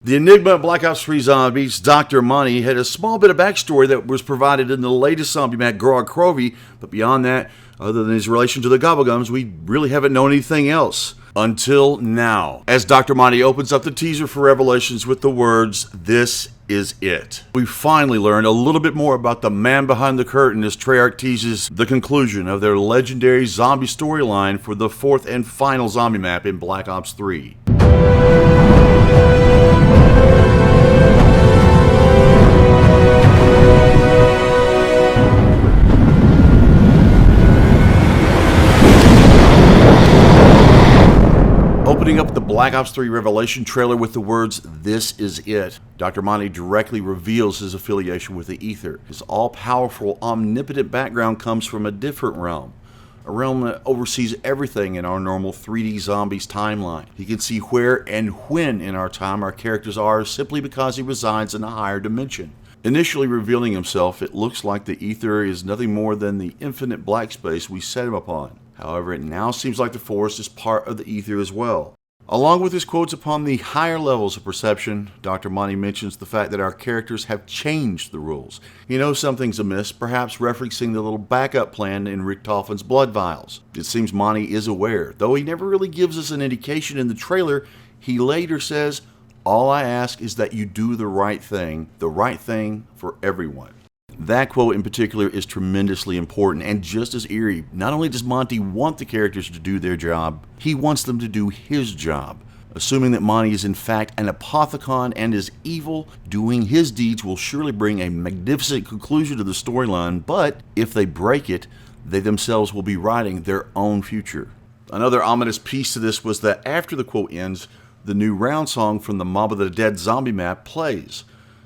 The enigma of Black Ops 3 Zombies, Dr. Monty, had a small bit of backstory that was provided in the latest zombie map, Gorod Krovi, but beyond that, other than his relation to the GobbleGuns, we really haven't known anything else. Until now, as Dr. Monty opens up the teaser for Revelations with the words, "This is it." We finally learned a little bit more about the man behind the curtain as Treyarch teases the conclusion of their legendary zombie storyline for the fourth and final zombie map in Black Ops 3. Opening up the Black Ops 3 Revelation trailer with the words, "This is it," Dr. Monty directly reveals his affiliation with the Ether. His all-powerful, omnipotent background comes from a different realm. A realm that oversees everything in our normal 3D zombies timeline. He can see where and when in our time our characters are simply because he resides in a higher dimension. Initially revealing himself, it looks like the Ether is nothing more than the infinite black space we set him upon. However, it now seems like the Forest is part of the Ether as well. Along with his quotes upon the higher levels of perception, Dr. Monty mentions the fact that our characters have changed the rules. He knows something's amiss, perhaps referencing the little backup plan in Richtofen's blood vials. It seems Monty is aware, though he never really gives us an indication in the trailer. He later says, "All I ask is that you do the right thing for everyone." That quote in particular is tremendously important and just as eerie. Not only does Monty want the characters to do their job, he wants them to do his job. Assuming that Monty is in fact an apothecon and is evil, doing his deeds will surely bring a magnificent conclusion to the storyline, but if they break it, they themselves will be writing their own future. Another ominous piece to this was that after the quote ends, the new round song from the Mob of the Dead zombie map plays.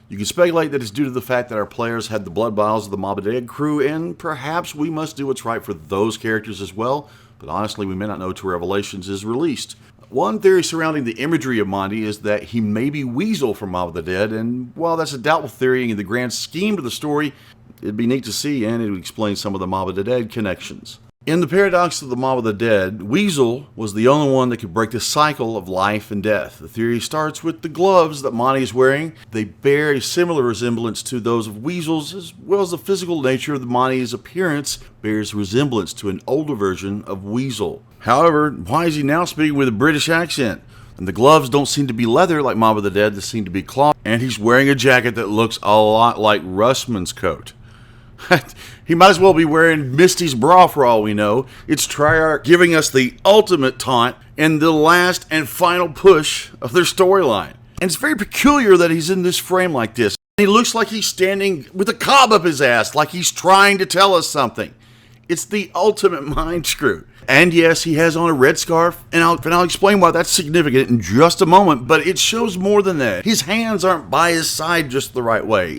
You can speculate that it's due to the fact that our players had the blood vials of the Mob of the Dead crew, and perhaps we must do what's right for those characters as well, but honestly we may not know till Revelations is released. One theory surrounding the imagery of Monty is that he may be Weasel from Mob of the Dead, and while that's a doubtful theory in the grand scheme of the story, it'd be neat to see, and it would explain some of the Mob of the Dead connections. In the paradox of the Mob of the Dead, Weasel was the only one that could break the cycle of life and death. The theory starts with the gloves that Monty is wearing. They bear a similar resemblance to those of Weasel's, as well as the physical nature of Monty's appearance bears resemblance to an older version of Weasel. However, why is he now speaking with a British accent? And the gloves don't seem to be leather like Mob of the Dead, they seem to be cloth. And he's wearing a jacket that looks a lot like Russman's coat. He might as well be wearing Misty's bra for all we know. It's Treyarch giving us the ultimate taunt and the last and final push of their storyline. And it's very peculiar that he's in this frame like this. He looks like he's standing with a cob up his ass, like he's trying to tell us something. It's the ultimate mind screw. And yes, he has on a red scarf, and I'll explain why that's significant in just a moment, but it shows more than that. His hands aren't by his side just the right way.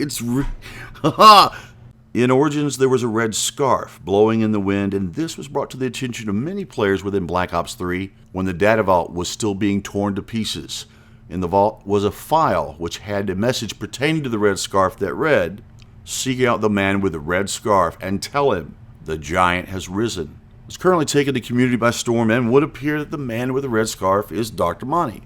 In Origins, there was a red scarf blowing in the wind, and this was brought to the attention of many players within Black Ops 3 when the data vault was still being torn to pieces. In the vault was a file which had a message pertaining to the red scarf that read, "Seek out the man with the red scarf and tell him the giant has risen." It's currently taken the community by storm and would appear that the man with the red scarf is Dr. Monty.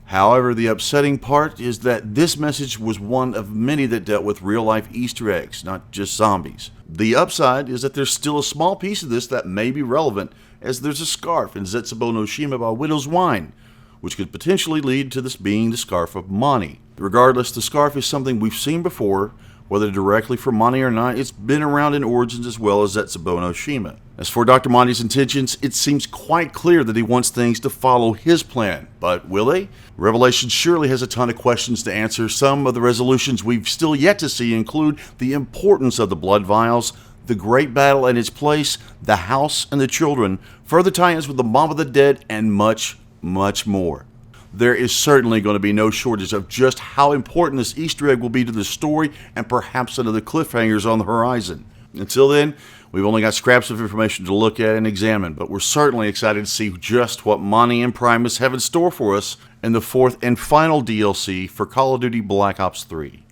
However, the upsetting part is that this message was one of many that dealt with real-life Easter eggs, not just zombies. The upside is that there's still a small piece of this that may be relevant, as there's a scarf in Zetsubou no Shima by Widow's Wine, which could potentially lead to this being the scarf of Monty. Regardless, the scarf is something we've seen before. Whether directly for Monty or not, it's been around in Origins as well as Zetsubou no Shima. As for Dr. Monty's intentions, it seems quite clear that he wants things to follow his plan. But will they? Revelation surely has a ton of questions to answer. Some of the resolutions we've still yet to see include the importance of the blood vials, the great battle and its place, the house and the children, further tie-ins with the Mob of the Dead, and much, much more. There is certainly going to be no shortage of just how important this Easter egg will be to the story, and perhaps another cliffhangers on the horizon. Until then, we've only got scraps of information to look at and examine, but we're certainly excited to see just what Monty and Primus have in store for us in the fourth and final DLC for Call of Duty Black Ops 3.